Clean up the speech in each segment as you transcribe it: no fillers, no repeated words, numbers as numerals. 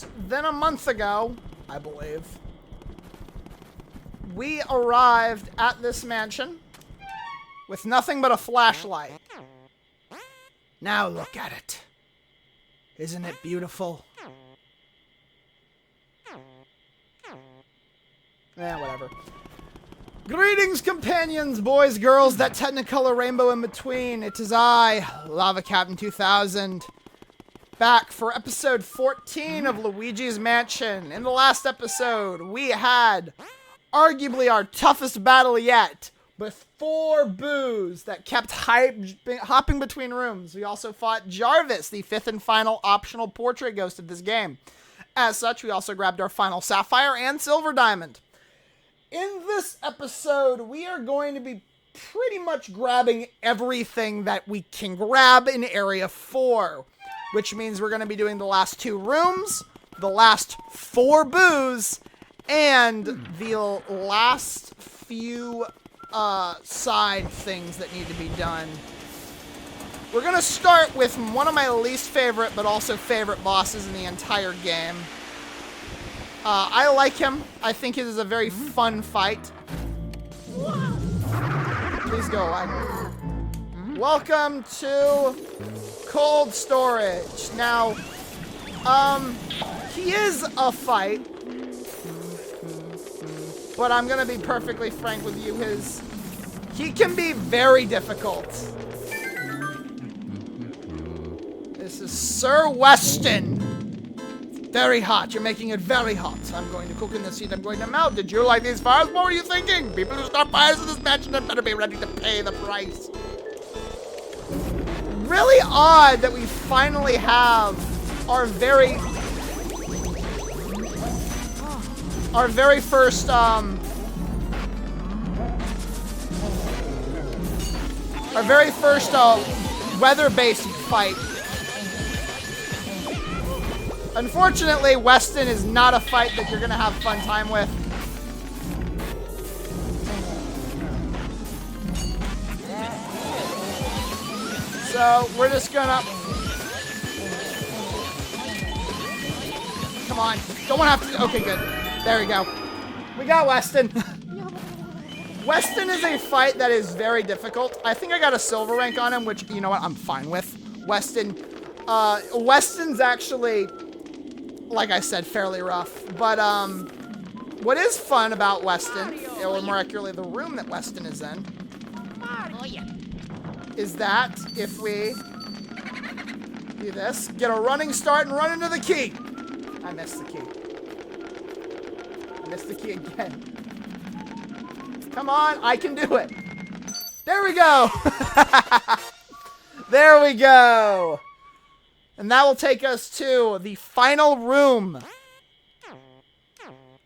less than a month ago, I believe, we arrived at this mansion with nothing but a flashlight. Now look at it. Isn't it beautiful? Whatever. Greetings, companions, boys, girls, that technicolor rainbow in between. It is I, Lava Captain 2000, back for episode 14 of Luigi's Mansion. In the last episode, we had arguably our toughest battle yet, with 4 boos that kept hopping between rooms. We also fought Jarvis, the 5th and final optional portrait ghost of this game. As such, we also grabbed our final Sapphire and Silver Diamond. In this episode, we are going to be pretty much grabbing everything that we can grab in Area 4, which means we're going to be doing the last 2 rooms, the last 4 boos, and the last few side things that need to be done. We're going to start with one of my least favorite, but also favorite bosses in the entire game. I like him. I think it is a very fun fight. Please go away. Welcome to Cold Storage. Now, he is a fight, but I'm gonna be perfectly frank with you. He can be very difficult. This is Sir Weston. Very hot. You're making it very hot. I'm going to cook in this heat. I'm going to melt. Did you like these fires? What were you thinking? People who start fires in this mansion had better be ready to pay the price. Really odd that we finally have our very first weather-based fight. Unfortunately, Weston is not a fight that you're going to have a fun time with. So, we're just going to... Come on. Don't want to have to... Okay, good. There we go. We got Weston. Weston is a fight that is very difficult. I think I got a silver rank on him, which, you know what, I'm fine with. Weston's actually... like I said, fairly rough. But, what is fun about Weston, or more accurately, the room that Weston is in, is that if we do this, get a running start and run into the key. I missed the key. I missed the key again. Come on, I can do it. There we go. There we go. And that will take us to the final room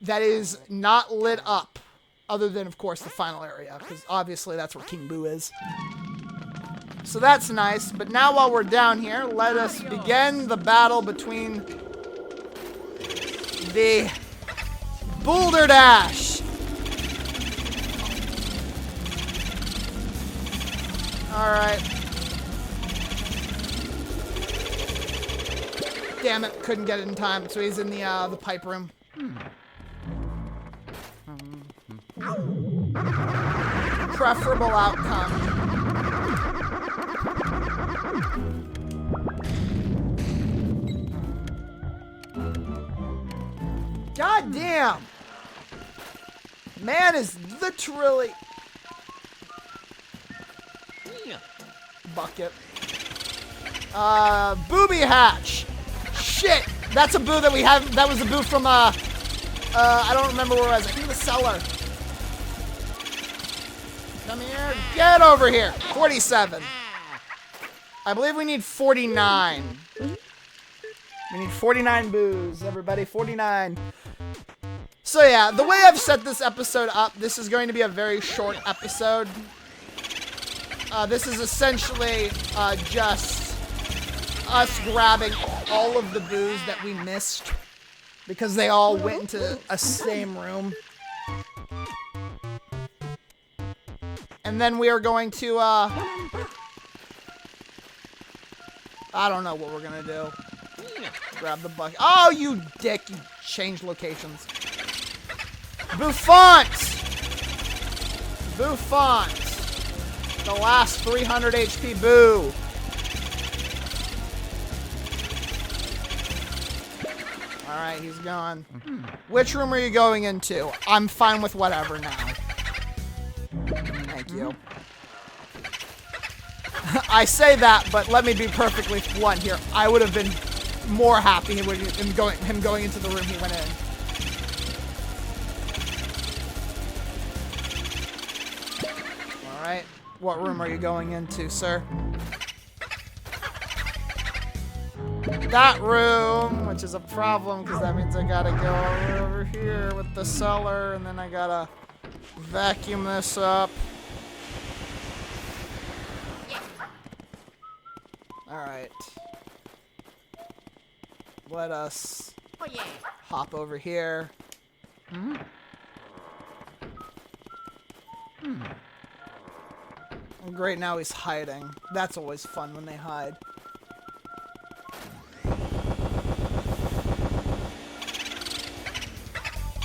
that is not lit up, other than, of course, the final area, because obviously that's where King Boo is. So that's nice, but now while we're down here, let us begin the battle between the Boulder Dash. Alright. Damn it, couldn't get it in time, so he's in the pipe room. Preferable outcome. God damn! Man is literally... Bucket. Booby Hatch! Shit! That's a boo that we have. That was a boo from, I don't remember where it was. I think the cellar. Come here. Get over here. 47. I believe we need 49. We need 49 boos, everybody. 49. So yeah, the way I've set this episode up, this is going to be a very short episode. This is essentially just us grabbing all of the boos that we missed because they all went into a same room. And then we are going to, I don't know what we're gonna do. Grab the bucket. Oh, you dick. You changed locations. Bouffant! Bouffant. The last 300 HP boo. Alright, he's gone. Which room are you going into? I'm fine with whatever now. Thank you. I say that, but let me be perfectly blunt here. I would have been more happy with him going into the room he went in. Alright. What room are you going into, sir? That room, which is a problem, because that means I gotta go over here with the cellar, and then I gotta vacuum this up. Alright. Let us hop over here. And great, now he's hiding. That's always fun when they hide.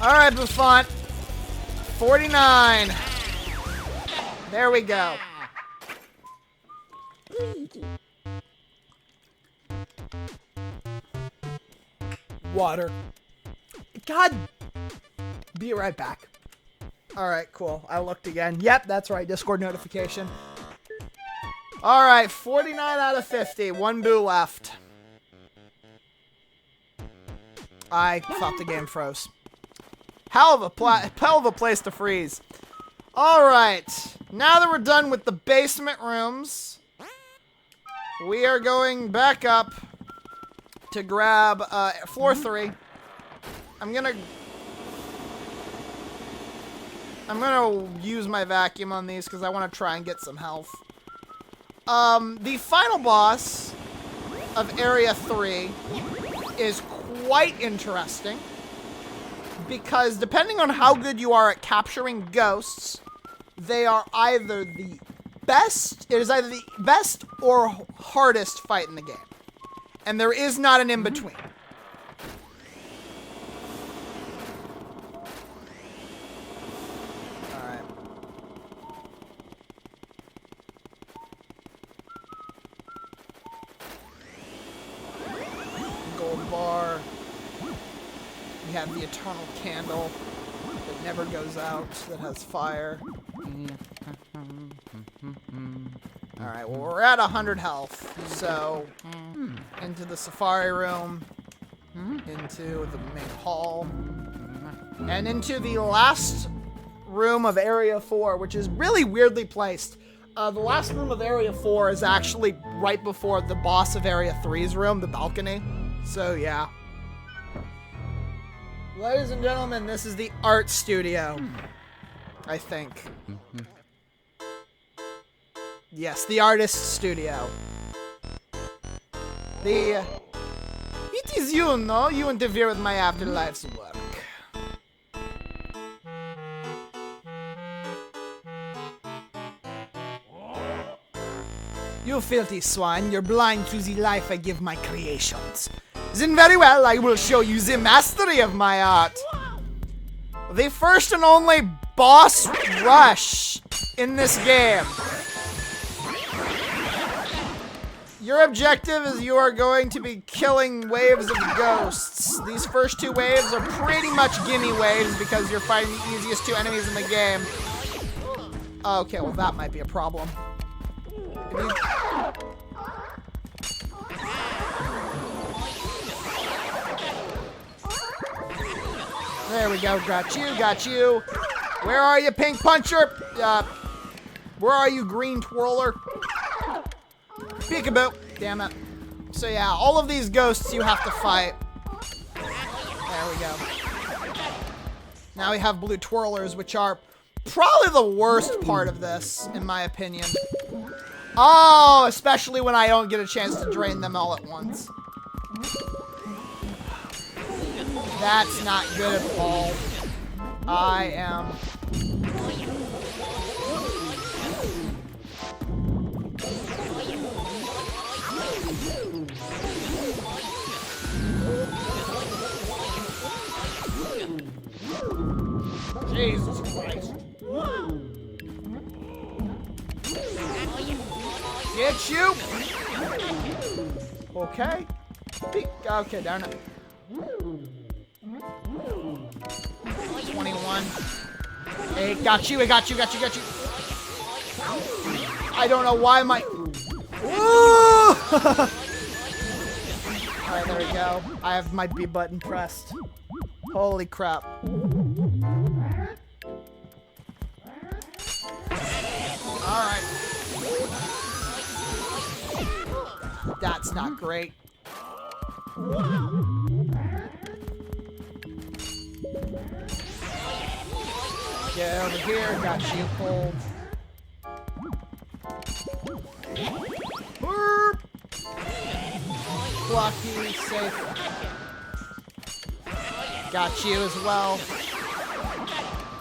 Alright, Bouffant. 49. There we go. Water. God. Be right back. Alright, cool. I looked again. Yep, that's right. Discord notification. Alright, 49 out of 50. One boo left. I thought the game froze. Hell of a place to freeze. Alright. Now that we're done with the basement rooms, we are going back up to grab floor 3. I'm gonna use my vacuum on these because I want to try and get some health. The final boss of Area 3 is quite interesting because depending on how good you are at capturing ghosts, they are either the best, it is either the best or hardest fight in the game. And there is not an in-between. Alright. Gold bar. We have the eternal candle that never goes out, that has fire. Alright, well, we're at 100 health, so into the safari room, into the main hall, and into the last room of Area 4, which is really weirdly placed. The last room of Area 4 is actually right before the boss of Area 3's room, the balcony. So, yeah. Ladies and gentlemen, this is the art studio, I think. Yes, the artist's studio. It is you, no? You interfere with my afterlife's work. You filthy swine, you're blind to the life I give my creations. Then very well, I will show you the mastery of my art. The first and only boss rush in this game. Your objective is you are going to be killing waves of ghosts. These first 2 waves are pretty much gimme waves because you're fighting the easiest 2 enemies in the game. Okay, well that might be a problem. There we go, got you. Where are you, pink puncher? Where are you, green twirler? Peekaboo. Damn it. So yeah, all of these ghosts you have to fight. There we go. Now we have blue twirlers, which are probably the worst part of this, in my opinion. Oh, especially when I don't get a chance to drain them all at once. That's not good at all. I am... Jesus Christ. Get you! Okay. Okay, darn it. 21. Hey, got you, got you. I don't know why my... Woo! Alright, there we go. I have my B button pressed. Holy crap. Alright. That's not great. Get over here, got you pulled. Burp. Blocky, safe. Got you as well.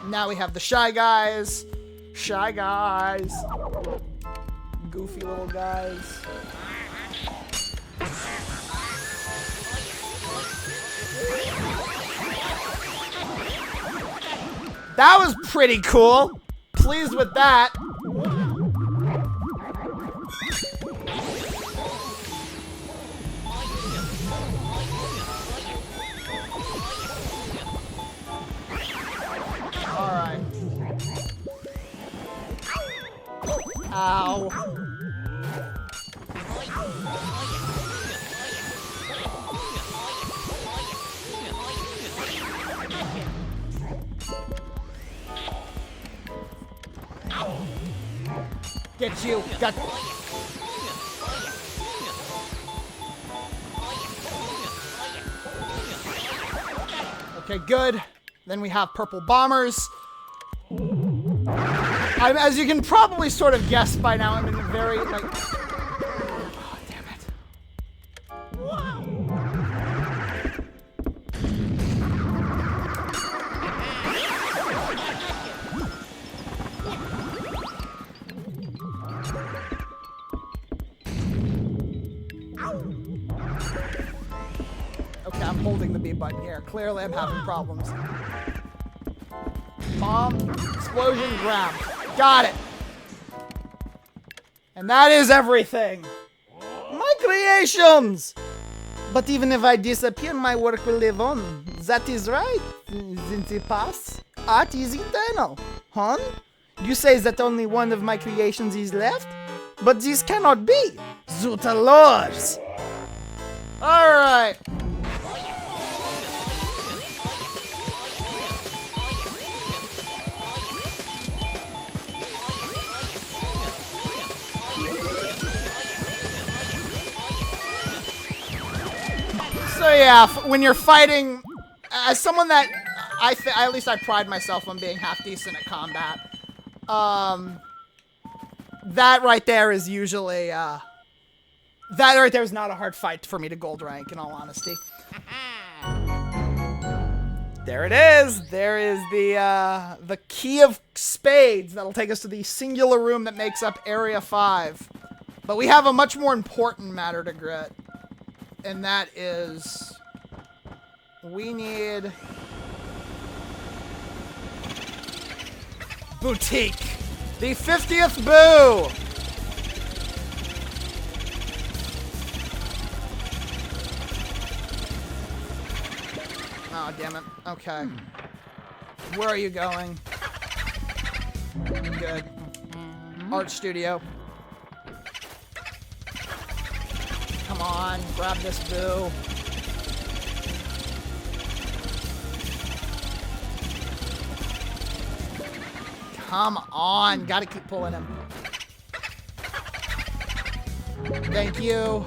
Now we have the Shy Guys. Shy Guys. Goofy little guys. That was pretty cool. Pleased with that. Alright. Ow. Get you. Got. Okay, good. Then we have purple bombers. As you can probably sort of guess by now, I'm in a very, like... Oh, damn it. Okay, I'm holding the B button here. Clearly, I'm having problems. Bomb, explosion, grab. Got it. And that is everything. My creations! But even if I disappear, my work will live on. That is right. Since it pass, art is eternal. Huh? You say that only one of my creations is left? But this cannot be. Zuta lords. Alright. So yeah, when you're fighting, as someone that at least I pride myself on being half decent at combat. That right there is usually that right there is not a hard fight for me to gold rank, in all honesty. There it is. There is the key of spades that'll take us to the singular room that makes up Area 5. But we have a much more important matter to grit. And that is, we need Boutique, the 50th Boo. Oh, damn it. Okay. Where are you going? Good. Art studio. Come on, grab this Boo. Come on, gotta keep pulling him. Thank you.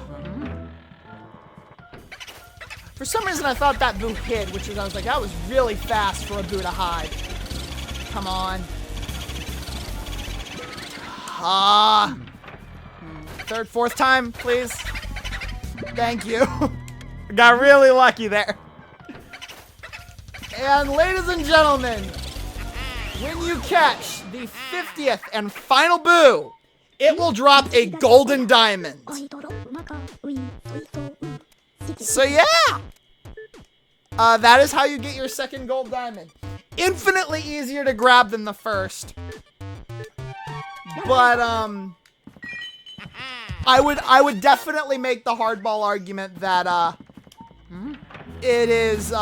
For some reason, I thought that Boo hid, which is, I was like, that was really fast for a Boo to hide. Come on. Third, fourth time, please. Thank you. Got really lucky there. And ladies and gentlemen, when you catch the 50th and final Boo, it will drop a golden diamond. So yeah, that is how you get your second gold diamond. infinitely easier to grab than the first. But, I would definitely make the hardball argument that, it is,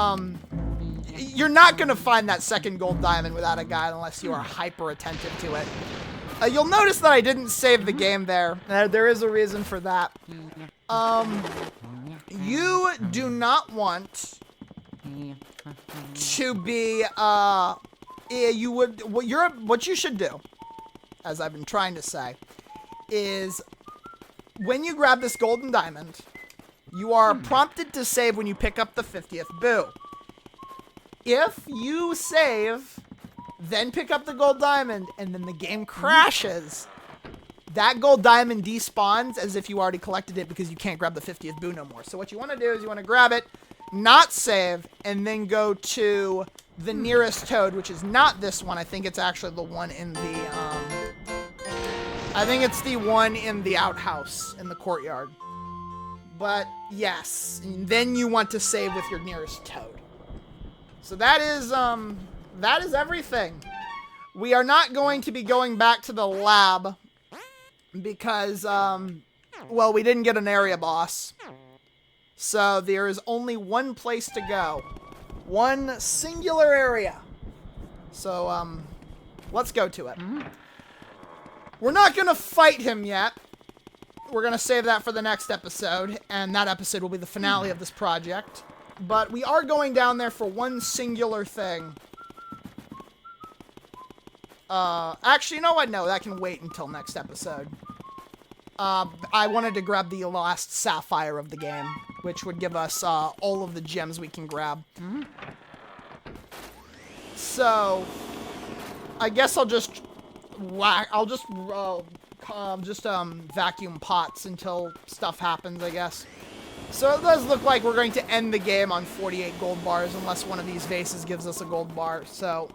you're not going to find that second gold diamond without a guide unless you are hyper attentive to it. You'll notice that I didn't save the game there. There is a reason for that. You do not want to be, what you should do, as I've been trying to say, is when you grab this golden diamond, you are prompted to save when you pick up the 50th boo. If you save, then pick up the gold diamond, and then the game crashes, that gold diamond despawns as if you already collected it because you can't grab the 50th boo no more. So what you want to do is you want to grab it, not save, and then go to the nearest toad, which is not this one. I think it's actually the one in the, I think it's the one in the outhouse in the courtyard. But yes, and then you want to save with your nearest toad. So that is everything. We are not going to be going back to the lab because, well, we didn't get an area boss. So there is only one place to go. One singular area. So, let's go to it. We're not going to fight him yet. We're going to save that for the next episode, and that episode will be the finale of this project. But we are going down there for one singular thing. Actually, you know what? No, that can wait until next episode. I wanted to grab the last sapphire of the game, which would give us all of the gems we can grab. So, I guess I'll just vacuum pots until stuff happens, I guess. So it does look like we're going to end the game on 48 gold bars unless one of these vases gives us a gold bar. So,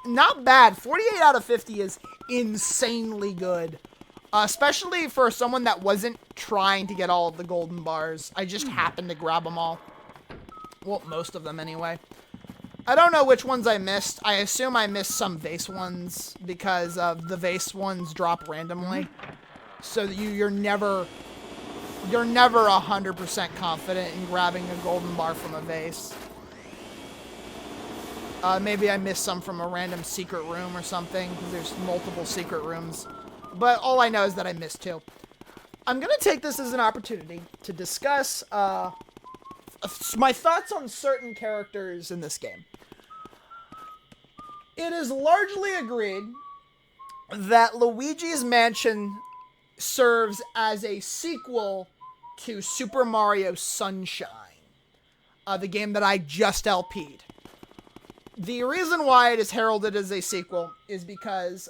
not bad. 48 out of 50 is insanely good. Especially for someone that wasn't trying to get all of the golden bars. I just happened to grab them all. Well, most of them anyway. I don't know which ones I missed. I assume I missed some vase ones because the vase ones drop randomly. So that you're never 100% confident in grabbing a golden bar from a vase. Maybe I missed some from a random secret room or something, because there's multiple secret rooms. But all I know is that I missed two. I'm going to take this as an opportunity to discuss my thoughts on certain characters in this game. It is largely agreed that Luigi's Mansion serves as a sequel to Super Mario Sunshine, the game that I just LP'd. The reason why it is heralded as a sequel is because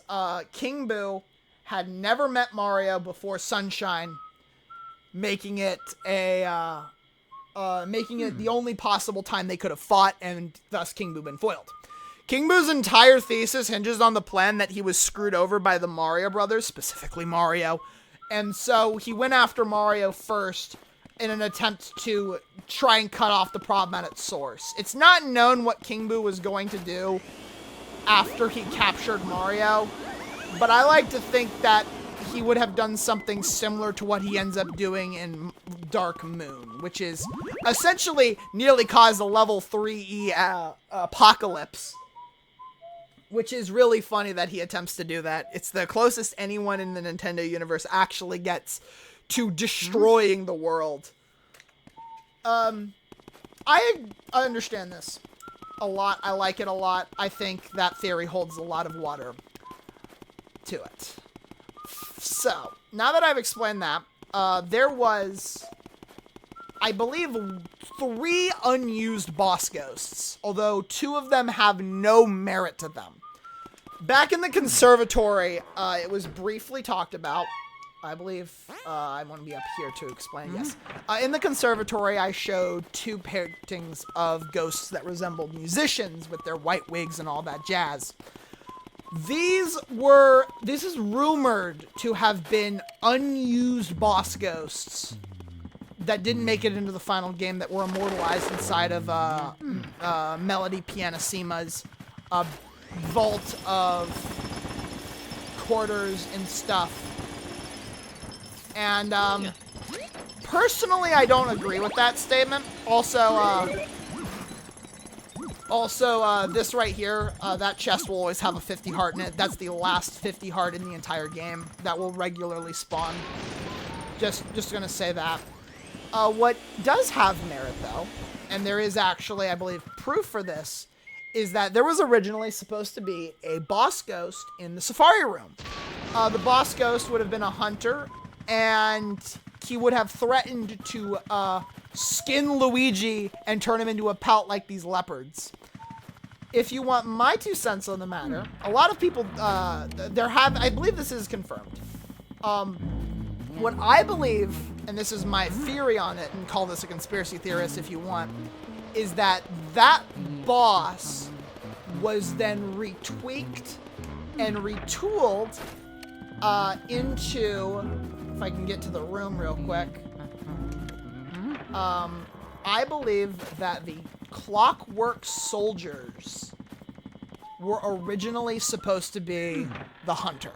King Boo had never met Mario before Sunshine, making it the only possible time they could have fought, and thus King Boo been foiled. King Boo's entire thesis hinges on the plan that he was screwed over by the Mario brothers, specifically Mario, and so he went after Mario first in an attempt to try and cut off the problem at its source. It's not known what King Boo was going to do after he captured Mario, but I like to think that he would have done something similar to what he ends up doing in Dark Moon, which is essentially nearly caused a level 3 apocalypse, which is really funny that he attempts to do that. It's the closest anyone in the Nintendo universe actually gets to destroying the world. I understand this a lot. I like it a lot. I think that theory holds a lot of water to it. So, now that I've explained that, there was, I believe, 3 unused boss ghosts, although 2 of them have no merit to them. Back in the conservatory, it was briefly talked about. I believe, I want to be up here to explain, yes. In the conservatory, I showed 2 paintings of ghosts that resembled musicians with their white wigs and all that jazz. This is rumored to have been unused boss ghosts that didn't make it into the final game that were immortalized inside of Melody Pianissima's vault of quarters and stuff. And personally, I don't agree with that statement. Also, this right here, that chest will always have a 50 heart in it. That's the last 50 heart in the entire game that will regularly spawn. Just gonna say that. What does have merit, though, and there is actually, I believe, proof for this, is that there was originally supposed to be a boss ghost in the Safari Room. The boss ghost would have been a hunter, and he would have threatened to skin Luigi and turn him into a pelt like these leopards. If you want my 2 cents on the matter, a lot of people, I believe this is confirmed. What I believe, and this is my theory on it, and call this a conspiracy theorist if you want, is that that boss was then retweaked and retooled into, if I can get to the room real quick, I believe that the Clockwork Soldiers were originally supposed to be the hunter.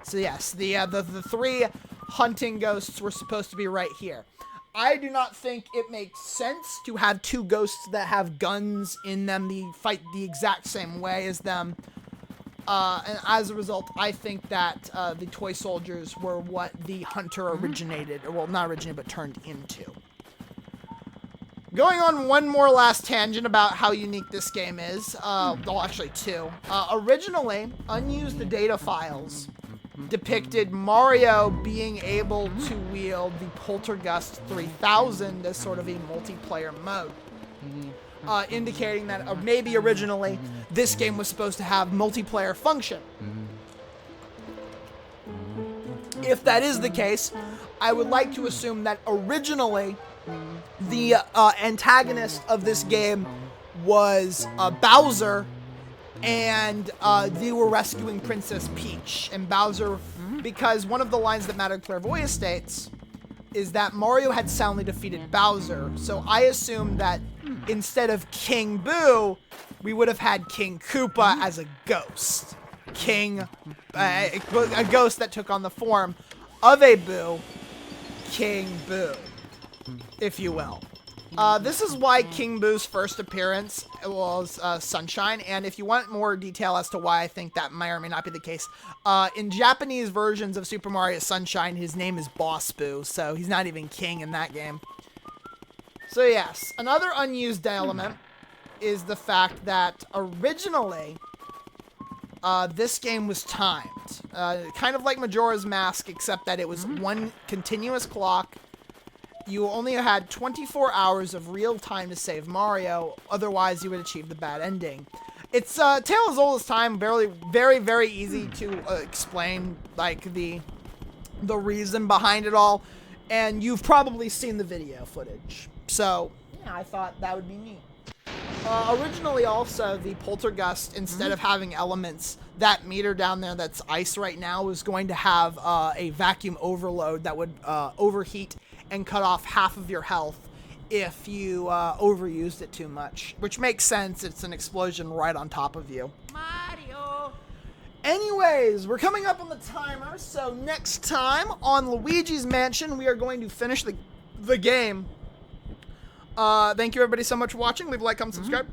So yes, the 3 hunting ghosts were supposed to be right here. I do not think it makes sense to have 2 ghosts that have guns in them, fight the exact same way as them. And as a result, I think that the toy soldiers were what the hunter originated, or well, not originated, but turned into. Going on one more last tangent about how unique this game is, well, actually 2. Originally, unused data files depicted Mario being able to wield the Poltergust 3000 as sort of a multiplayer mode, indicating that maybe originally this game was supposed to have multiplayer function. If that is the case, I would like to assume that originally the antagonist of this game was Bowser, and they were rescuing Princess Peach. And Bowser, because one of the lines that Madame Clairvoyant states is that Mario had soundly defeated Bowser, so I assume that instead of King Boo, we would have had King Koopa as a ghost. A ghost that took on the form of a Boo, King Boo, if you will. This is why King Boo's first appearance was Sunshine, and if you want more detail as to why I think that may or may not be the case, in Japanese versions of Super Mario Sunshine, his name is Boss Boo, so he's not even king in that game. So yes, another unused element is the fact that originally, this game was timed. Kind of like Majora's Mask, except that it was one continuous clock. You only had 24 hours of real time to save Mario, otherwise you would achieve the bad ending. It's a tale as old as time, very, very easy to explain, like, the reason behind it all, and you've probably seen the video footage. So, yeah, I thought that would be neat. Originally also, the Poltergust, instead of having elements, that meter down there that's ice right now was going to have a vacuum overload that would overheat and cut off half of your health if you overused it too much. Which makes sense, it's an explosion right on top of you. Mario! Anyways, we're coming up on the timer, so next time on Luigi's Mansion, we are going to finish the game. Thank you everybody so much for watching. Leave a like, comment, subscribe.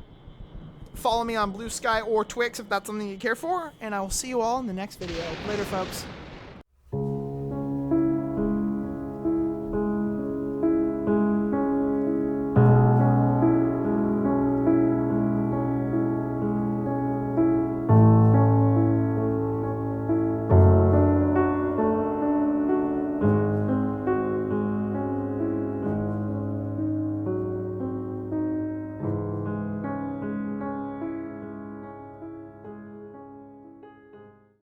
Follow me on Blue Sky or Twix if that's something you care for. And I will see you all in the next video. Later, folks.